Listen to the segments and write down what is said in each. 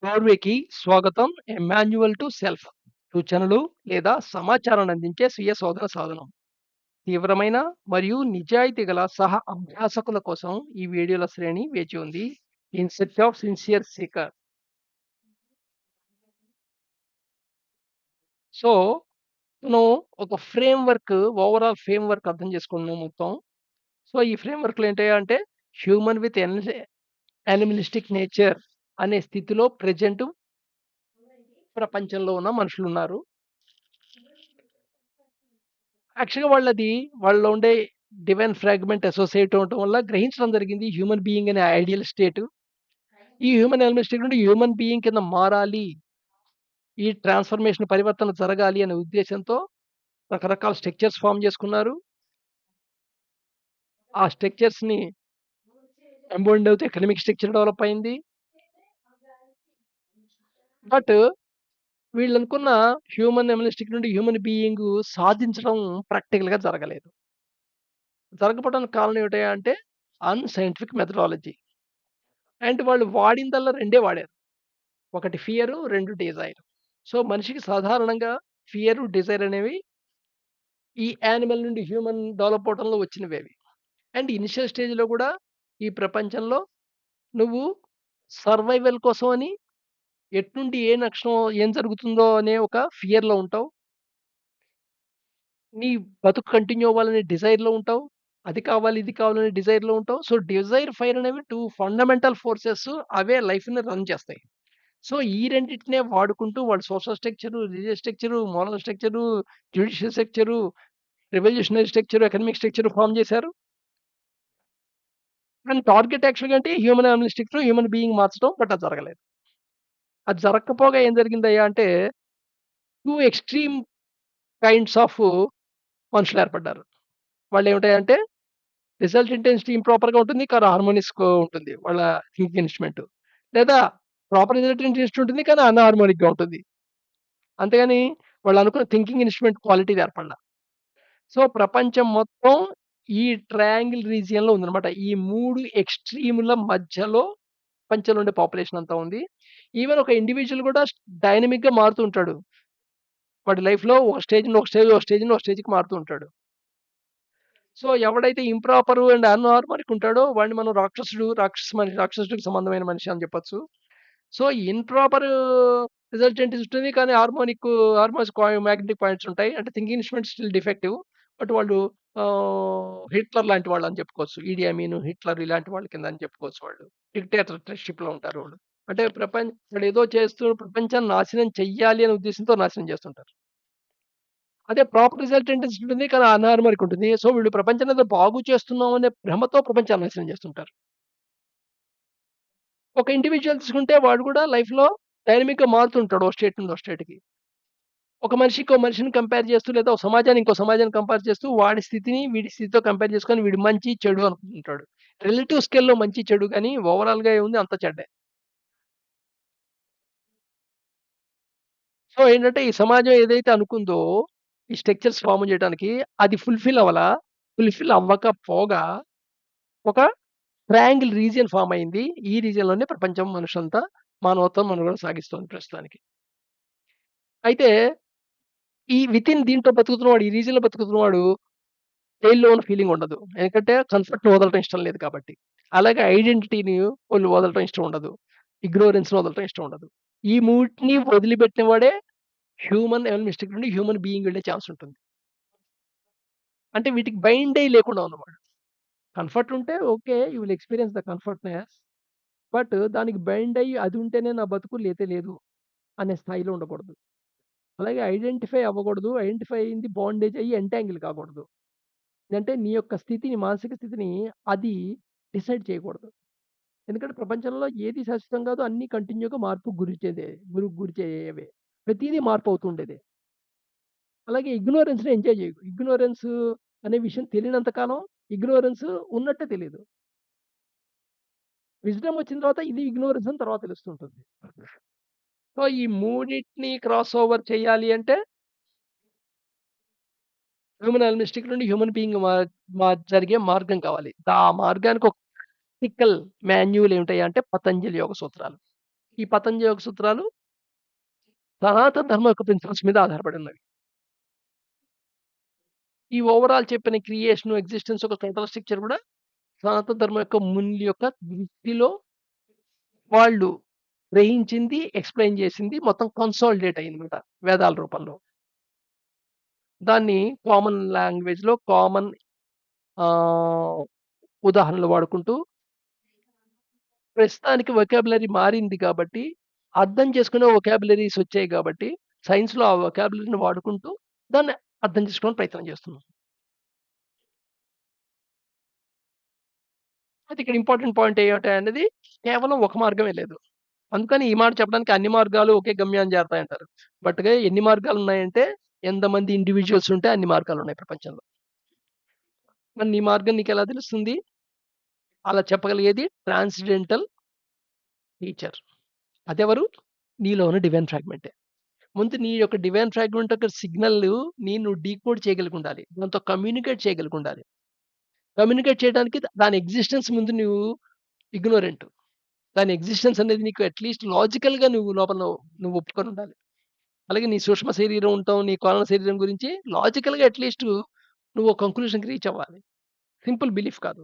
డోర్వేకి స్వాగతం. ఏ manual to self సూచనలు లేదా సమాచారాన్ని అందించే స్వీయ శోధన సాధనం. తీవ్రమైన మరియు నిజాయితీ గల సహ అభ్యాసకుల కోసం ఈ వీడియోల శ్రేణి వేచి ఉంది. In search of sincere seeker. So, మనం ఒక ఓవరాల్ ఫ్రేమ్‌వర్క్ అర్థం చేసుకున్నాం మొత్తం. సో, ఈ ఫ్రేమ్‌వర్క్‌లో ఏంటంటే హ్యూమన్ విత్ యానిమలిస్టిక్ నేచర్ అనే స్థితిలో ప్రెజెంట్ ప్రపంచంలో ఉన్న మనుషులున్నారు. యాక్చువల్‌గా వాళ్ళలో ఉండే డివైన్ ఫ్రాగ్మెంట్ అసోసియేట్ అవ్వటం వల్ల గ్రహించడం జరిగింది. హ్యూమన్ బీయింగ్ అనే ఐడియల్ స్టేట్. ఈ హ్యూమన్ ఎలిమెంట్ స్టేట్ నుండి హ్యూమన్ బీయింగ్ కింద మారాలి. ఈ ట్రాన్స్‌ఫర్మేషన్ పరివర్తన జరగాలి అనే ఉద్దేశ్యంతో రకరకాల స్ట్రక్చర్స్ ఫార్మ్ చేసుకున్నారు. ఆ స్ట్రక్చర్స్‌ని ఎంబోల్డ్ అవుతే ఎకనామిక్ స్ట్రక్చర్ డెవలప్ అయింది. బట్ వీళ్ళనుకున్న హ్యూమన్ ఎలిమెంట్ నుండి హ్యూమన్ బీయింగ్ సాధించడం ప్రాక్టికల్‌గా జరగలేదు. జరగకపోవడానికి కారణం ఏమిటయ్యా అంటే అన్‌సైంటిఫిక్ మెథడాలజీ. అండ్ వాళ్ళు వాడిందల్లా 2 వాడారు. ఒకటి ఫియరు, 2 డిజైర్. సో, మనిషికి సాధారణంగా ఫియరు, డిజైర్ అనేవి ఈ యానిమల్ నుండి హ్యూమన్ డెవలప్ అవ్వడంలో వచ్చినవేవి. అండ్ ఇనిషియల్ స్టేజ్‌లో గూడా ఈ ప్రపంచంలో నువ్వు సర్వైవల్ కోసం అని ఎట్నుండి ఏ నక్షం ఏం జరుగుతుందో అనే ఒక ఫియర్‌లో ఉంటావు. నీ బతుకు కంటిన్యూ అవ్వాలనే డిజైర్‌లో ఉంటావు. అది కావాలి, ఇది కావాలనే డిజైర్‌లో ఉంటావు. సో, డిజైర్, ఫైర్ అనేవి 2 ఫండమెంటల్ ఫోర్సెస్ అవే లైఫ్‌ని రన్ చేస్తాయి. సో, ఈ రెండిటినే వాడుకుంటూ వాళ్ళు social structure, religious structure, moral structure, judicial structure, revolutionary structure, economic structure form చేశారు. అండ్ టార్గెట్ యాక్చువల్‌గా అంటే human animalistic to human being మార్చడం. బట్ అది జరగలేదు. అది జరక్కపోగా ఏం జరిగిందయ్యా అంటే 2 ఎక్స్‌ట్రీమ్ కైండ్స్ ఆఫ్ మనుషులేర్పడ్డారు. వాళ్ళేమిటాయంటే రిజల్ట్ ఇంటెన్సిటీ ఇంప్రాపర్‌గా ఉంటుంది. కానీ హార్మోనియస్‌గా ఉంటుంది. వాళ్ళ థింకింగ్ ఇన్‌స్ట్రుమెంట్. లేదా ప్రాపర్ రిజల్ట్ ఇంటెన్సిటీ ఉంటుంది. కానీ అన్‌హార్మోనిక్‌గా ఉంటుంది. అంతేగాని వాళ్ళనుకున్న థింకింగ్ ఇన్‌స్ట్రుమెంట్ క్వాలిటీది ఏర్పడల. సో, ప్రపంచం మొత్తం ఈ ట్రయాంగిల్ రీజియన్‌లో ఉందనమాట. ఈ 3 ఎక్స్‌ట్రీమ్‌ల మధ్యలో ప్రపంచంలో ఉండే పాపులేషన్ అంతా ఉంది. ఈవెన్ ఒక ఇండివిడ్యువల్ గూడా డైనమిక్‌గా మారుతూ ఉంటాడు. వాడి లైఫ్‌లో ఒక స్టేజ్ నుండి ఒక స్టేజ్, ఒక స్టేజ్ నుండి ఒక స్టేజ్‌కి మారుతూ ఉంటాడు. సో, ఎవడైతే ఇంప్రాపర్ అండ్ అన్‌హార్మోనిక్ ఉంటాడో వాడిని మనం రాక్షసుడికి సంబంధమైన మనిషి అని చెప్పొచ్చు. సో, ఇంప్రాపర్ రిజల్టెంట్ ఉంటుంది. కానీ హార్మోన్స్ మాగ్నెటిక్ పాయింట్స్ ఉంటాయి. అంటే thinking instrument still defective. But వాళ్ళు హిట్లర్ లాంటి వాళ్ళని చెప్పుకోవచ్చు. ఈడీ అమీన్, హిట్లర్ ఇలాంటి వాళ్ళ కింద అని చెప్పుకోవచ్చు వాళ్ళు. డిక్టేటర్‌షిప్‌లో ఉంటారు వాళ్ళు. అంటే వాడేదో చేస్తూ ప్రపంచాన్ని నాశనం చెయ్యాలి అనే ఉద్దేశ్యంతో నాశనం చేస్తుంటారు. అదే ప్రాపర్ రిజల్టెంట్ ఉంటుంది. కానీ అన్‌హార్మోనిక్ ఉంటుంది. సో, వీళ్ళు ప్రపంచాన్ని ఏదో బాగు చేస్తున్నాం అనే భ్రమతో ప్రపంచాన్ని నాశనం చేస్తుంటారు. ఒక ఇండివిడ్యువల్ తీసుకుంటే వాడు కూడా లైఫ్‌లో డైనమిక్‌గా మారుతుంటాడు. ఓ స్టేట్ నుండి ఓ స్టేట్‌కి. ఒక మనిషి ఇంకో మనిషిని కంపేర్ చేస్తూ లేదా ఒక సమాజాన్ని ఇంకో సమాజాన్ని కంపేర్ చేస్తూ వాడి స్థితిని వీడి స్థితితో కంపేర్ చేసుకొని వీడు మంచి, చెడు అనుకుంటుంటాడు. రిలేటివ్ స్కేల్‌లో మంచి, చెడు గాని ఓవరాల్‌గా ఏముంది అంతా చెడ్డే. సో, ఏంటంటే ఈ సమాజం ఏదైతే అనుకుందో ఈ స్ట్రక్చర్స్ ఫార్మ్ చేయడానికి అది ఫుల్‌ఫిల్ అవ్వలా. ఫుల్‌ఫిల్ అవ్వకపోగా ఒక ట్రయాంగిల్ రీజియన్ ఫార్మ్ అయింది. ఈ రీజియన్‌లోనే ప్రపంచం మనుషులంతా మానవత్వం మనుగడ సాగిస్తోంది ప్రస్తుతానికి. అయితే ఈ వితిన్ దీంట్లో బతుకుతున్నవాడు, ఈ రీజియన్‌లో బతుకుతున్నవాడు జైల్‌లో ఉన్న ఫీలింగ్ ఉండదు. ఎందుకంటే కంఫర్ట్‌ని వదలటం ఇష్టం లేదు కాబట్టి. అలాగే ఐడెంటిటీని వోళ్ళు వదలటం ఇష్టం ఉండదు. ఇగ్నోరెన్స్‌ని వదలటం ఇష్టం ఉండదు. ఈ మూటిని వదిలిపెట్టిన వాడే హ్యూమన్ ఎలిమినిస్టిక్ నుండి హ్యూమన్ బీయింగ్ వెళ్ళే ఛాన్స్ ఉంటుంది. అంటే వీటికి బైండ్ అయ్యి లేకుండా ఉన్నవాడు. కంఫర్ట్ ఉంటే okay. You will experience the comfortness. But దానికి బైండ్ అయ్యి అది ఉంటేనే నా బతుకు లేతే లేదు అనే స్థాయిలో ఉండకూడదు. అలాగే ఐడెంటిఫై అవ్వకూడదు. ఐడెంటిఫై అయింది బాండేజ్ అయ్యి ఎంటాంగిల్ కాకూడదు. అంటే నీ యొక్క స్థితిని, మానసిక స్థితిని అది డిసైడ్ చేయకూడదు. ఎందుకంటే ప్రపంచంలో ఏది శాశ్వతం కాదు. అన్నీ కంటిన్యూ‌గా మార్పుకు గురి చేయేవే. ప్రతీదీ మార్పు అవుతూ ఉండేదే. అలాగే ఇగ్నోరెన్స్‌ని ఎంజాయ్ చేయకు. ఇగ్నోరెన్స్ అనే విషయం తెలియనంత కాలం ఇగ్నోరెన్స్ ఉన్నట్టే తెలీదు. విజ్డమ్ వచ్చిన తర్వాత ఇది ఇగ్నోరెన్స్ అని తర్వాత తెలుస్తుంటుంది. సో, ఈ మూడిటిని క్రాస్ ఓవర్ చేయాలి అంటే హ్యూమన్ ఎలిమినిస్టిక్ నుండి హ్యూమన్ బీయింగ్ జరిగే మార్గం కావాలి. ఆ మార్గానికి ఒక ప్రాక్టికల్ మాన్యువల్ ఏమిటయ్యా అంటే పతంజలి యోగ సూత్రాలు. ఈ పతంజలి యోగ సూత్రాలు సనాతన ధర్మం యొక్క ప్రిన్సిపల్స్ మీద ఆధారపడి ఉన్నవి. ఈ ఓవరాల్ చెప్పిన క్రియేషన్, ఎగ్జిస్టెన్స్ ఒక టోటల్ స్ట్రక్చర్ కూడా సనాతన ధర్మం యొక్క మునుల యొక్క దృష్టిలో వాళ్ళు గ్రహించింది, ఎక్స్‌ప్లెయిన్ చేసింది మొత్తం కన్సాలిడేట్ అయిందన్నమాట వేదాల రూపంలో. దాన్ని కామన్ లాంగ్వేజ్‌లో కామన్ ఆహ్, ఉదాహరణలు వాడుకుంటూ ప్రస్తుతానికి వొకాబులరీ మారింది కాబట్టి, అర్థం చేసుకునే వొకాబులరీస్ వచ్చాయి కాబట్టి, సైన్స్‌లో ఆ వొకాబులరీని వాడుకుంటూ దాన్ని అర్థం చేసుకోవడానికి ప్రయత్నం చేస్తున్నాం. అయితే ఇక్కడ ఇంపార్టెంట్ పాయింట్ ఏమిటి అనేది కేవలం ఒక మార్గమే లేదు. అందుకని ఈ మాట చెప్పడానికి అన్ని మార్గాలు ఒకే గమ్యాన్ని చేరతాయంటారు. బట్‌గా ఎన్ని మార్గాలున్నాయంటే ఎంతమంది ఇండివిడ్యుయల్స్ ఉంటే అన్ని మార్గాలున్నాయి ప్రపంచంలో. మరి నీ మార్గం నీకెలా తెలుస్తుంది? అలా చెప్పగలిగేది ట్రాన్సెండెంటల్ టీచర్. అదెవరు? నీలో ఉన్న డివైన్ ఫ్రాగ్మెంటే. ముందు నీ యొక్క డివైన్ ఫ్రాగ్మెంట్ యొక్క సిగ్నల్‌ని నువ్వు డీకోడ్ చేయగలిగుండాలి. దాంతో కమ్యూనికేట్ చేయగలిగుండాలి. కమ్యూనికేట్ చేయడానికి దాని ఎగ్జిస్టెన్స్ ముందు నువ్వు ఇగ్నోరెంట్. దాని ఎగ్జిస్టెన్స్ అనేది నీకు అట్‌లీస్ట్ లాజికల్‌గా నువ్వు లోపల నువ్వు ఒప్పుకొనుండాలి. అలాగే నీ సూక్ష్మ శరీరం ఉంటాం, నీ కారణ శరీరం గురించి లాజికల్‌గా అట్‌లీస్ట్ నువ్వు ఒక కంక్లూజన్‌కి రీచ్ అవ్వాలి. సింపుల్ బిలీఫ్ కాదు.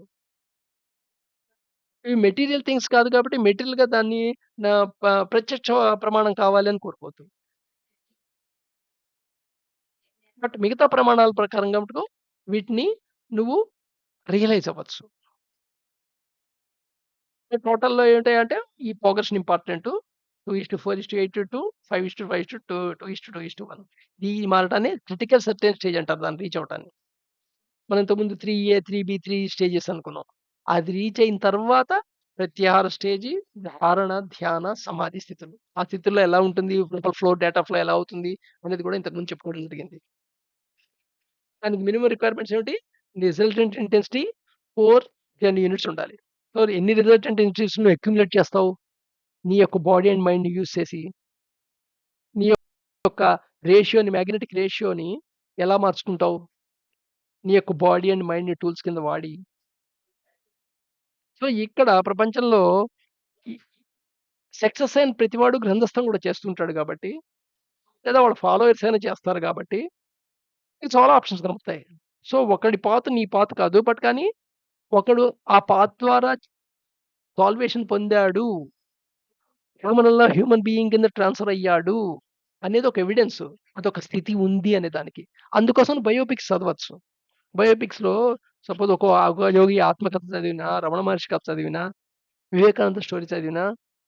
ఇవి మెటీరియల్ థింగ్స్ కాదు కాబట్టి మెటీరియల్‌గా దాన్ని నా ప్రత్యక్ష ప్రమాణం కావాలి అని కోరుకోవద్దు. బట్ మిగతా ప్రమాణాల ప్రకారంగా మటుకు వీటిని నువ్వు రియలైజ్ అవ్వచ్చు. టోటల్‌లో ఏంటాయంటే ఈ ప్రోగ్రెషన్ ఇంపార్టెంటు. 2:4:8:2, 5:5:2, 2:2:1 ఈ మారటాన్ని క్రిటికల్ సర్టెన్ స్టేజ్ అంటారు దాన్ని రీచ్ అవ్వటాన్ని. మనం ఇంతకుముందు 3 3 స్టేజెస్ అనుకున్నాం. అది రీచ్ అయిన తర్వాత ప్రత్యాహార స్టేజి, ధారణ, ధ్యాన, సమాధి స్థితులు. ఆ స్థితుల్లో ఎలా ఉంటుంది? ఫ్లో, డేటా ఫ్లో ఎలా అవుతుంది? అనేది కూడా ఇంతకు ముందు చెప్పుకోవడం జరిగింది. దానికి మినిమమ్ రిక్వైర్మెంట్స్ ఏమిటి? రిజల్టెంట్ ఇంటెన్సిటీ 4 10 యూనిట్స్ ఉండాలి. సో, ఎన్ని రిజల్టెంట్ ఇంటెన్సిటీస్ నువ్వు అక్యుములేట్ చేస్తావు? నీ యొక్క బాడీ అండ్ మైండ్‌ని యూజ్ చేసి, నీ యొక్క మాగ్నెటిక్ రేషియోని ఎలా మార్చుకుంటావు? నీ యొక్క బాడీ అండ్ మైండ్‌ని టూల్స్ కింద వాడి. సో, ఇక్కడ ప్రపంచంలో ఈ సక్సెస్ అయిన ప్రతివాడు గ్రంథస్థం కూడా చేస్తుంటాడు గాబట్టి, లేదా వాళ్ళ ఫాలోవర్స్ అయినా చేస్తారు గాబట్టి, నీకు చాలా ఆప్షన్స్ కనపడతాయి. సో, ఒకడి పాత్ నీ పాత్ కాదు. బట్ కానీ ఒకడు ఆ పాత్ ద్వారా సాల్వేషన్ పొందాడు. హ్యూమన్ బీయింగ్ కింద ట్రాన్స్‌ఫర్ అయ్యాడు అనేది ఒక ఎవిడెన్స్. అదొక స్థితి ఉంది అనే దానికి. అందుకోసం బయోపిక్స్ చదవచ్చు. బయోపిక్స్‌లో సపోజ్ ఒక యోగి ఆత్మకథ చదివినా, రమణ మహర్షి కథ చదివినా, వివేకానంద స్టోరీ చదివినా,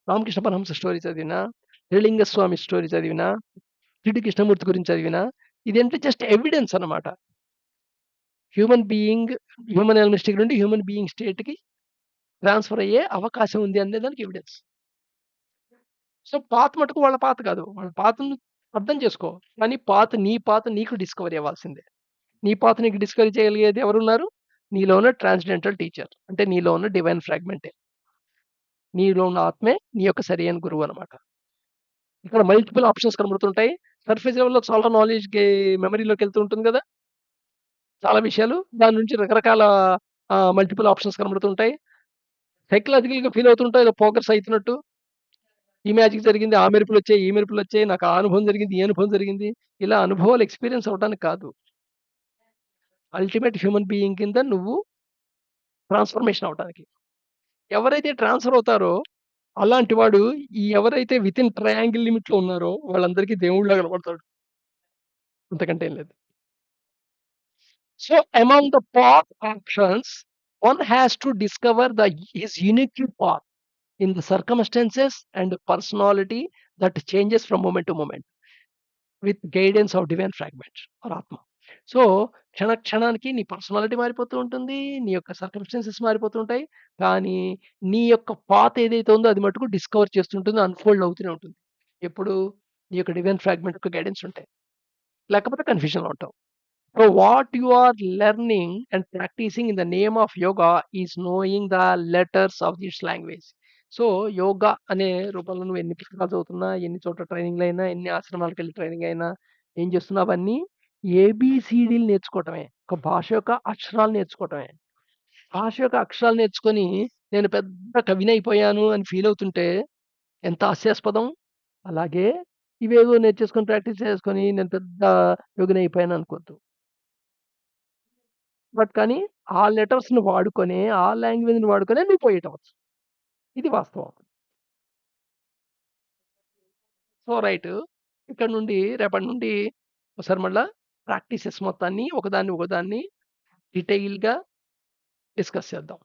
రామకృష్ణ పరమహంస స్టోరీ చదివినా, త్రిలింగ స్వామి స్టోరీ చదివినా, జిడ్డు కృష్ణమూర్తి గురించి చదివినా, ఇదంటే జస్ట్ ఎవిడెన్స్ అన్నమాట. హ్యూమన్ బీయింగ్ హ్యూమన్ ఎలిమెంట్ నుండి హ్యూమన్ బీయింగ్ స్టేట్‌కి ట్రాన్స్‌ఫర్ అయ్యే అవకాశం ఉంది అనే దానికి ఎవిడెన్స్. సో, పాత మటుకు వాళ్ళ పాత కాదు. వాళ్ళ పాతని అర్థం చేసుకో. కానీ నీ పాత నీకు డిస్కవరీ అవ్వాల్సిందే. నీ పాత నీకు డిస్కవరీ చేయగలిగేది ఎవరున్నారు? నీలో ఉన్న ట్రాన్సెండెంటల్ టీచర్. అంటే నీలో ఉన్న డివైన్ ఫ్రాగ్మెంటే. నీలో ఉన్న ఆత్మే నీ యొక్క సరియైన గురువనమాట. ఇక్కడ మల్టిపుల్ ఆప్షన్స్ కనబడుతుంటాయి. సర్ఫేస్ లెవెల్‌లో చాలా నాలెడ్జ్‌కి మెమరీలోకెళ్తూ ఉంటుంది గదా! చాలా విషయాలు. దాని నుంచి రకరకాల మల్టిపుల్ ఆప్షన్స్ కనబడుతుంటాయి. సైకలాజికల్‌గా ఫీల్ అవుతుంటావు ఏదో ప్రోగ్రెస్ అయితున్నట్టు. ఈ మ్యాజిక్ జరిగింది, ఆ మెరుపులొచ్చాయి, ఈ మెరుపులొచ్చాయి, నాకు ఆ అనుభవం జరిగింది, ఈ అనుభవం జరిగింది. ఇలా అనుభవాలు ఎక్స్‌పీరియన్స్ అవ్వటానికి కాదు. అల్టిమేట్ హ్యూమన్ బీయింగ్ కింద నువ్వు ట్రాన్స్‌ఫర్మేషన్ అవ్వటానికి. ఎవరైతే ట్రాన్స్‌ఫర్ అవుతారో అలాంటి వాడు ఎవరైతే వితిన్ ట్రయాంగిల్ లిమిట్‌లో ఉన్నారో వాళ్ళందరికీ దేవుడిలా కనపడతాడు. అంతకంటే ఏం లేదు. So among the path options, one has to discover his unique path in the circumstances and personality that changes from moment to moment with guidance of divine fragment or ఆత్మ. So, క్షణానికి నీ personality మారిపోతూ ఉంటుంది. నీ యొక్క circumstances మారిపోతూ ఉంటాయి. కానీ నీ యొక్క పాత్ ఏదైతే ఉందో అది మటుకు డిస్కవర్ చేస్తుంటుంది. అన్‌ఫోల్డ్ అవుతూనే ఉంటుంది. ఎప్పుడు? నీ యొక్క డివైన్ ఫ్రాగ్మెంట్ యొక్క గైడెన్స్ ఉంటే. లేకపోతే కన్‌ఫ్యూజన్‌లో ఉంటావు. So what you are learning and practicing in the name of yoga is knowing the letters of this language. So, yoga అనే రూపంలో నువ్వు ఎన్ని పుస్తకాలు చదువుతున్నా, ఎన్ని చోట్ల ట్రైనింగ్‌లయినా, ఎన్ని ఆశ్రమాలకెళ్ళి ట్రైనింగ్ అయినా, ఏం చేస్తున్నావు అవన్నీ ఏబీసీడీలు నేర్చుకోవటమే. ఒక భాష యొక్క అక్షరాలు నేర్చుకోవటమే. భాష యొక్క అక్షరాలు నేర్చుకొని నేను పెద్ద కవినైపోయాను అని ఫీల్ అవుతుంటే ఎంత హాస్యాస్పదం. అలాగే ఇవేవో నేర్చేసుకొని ప్రాక్టీస్ చేసుకొని నేను పెద్ద యోగినయిపోయాను అనుకోద్దు. కానీ ఆ లెటర్స్‌ని వాడుకొనే, ఆ లాంగ్వేజ్‌ని వాడుకొనే నువ్వు పోయెట్ అవ్వచ్చు. ఇది వాస్తవం. So, right. ఇక్కడ నుండి రేపటి నుండి ఒకసారి మళ్ళా ప్రాక్టీసెస్ మొత్తాన్ని ఒకదాన్ని, ఒకదాన్ని డీటెయిల్‌గా డిస్కస్ చేద్దాం.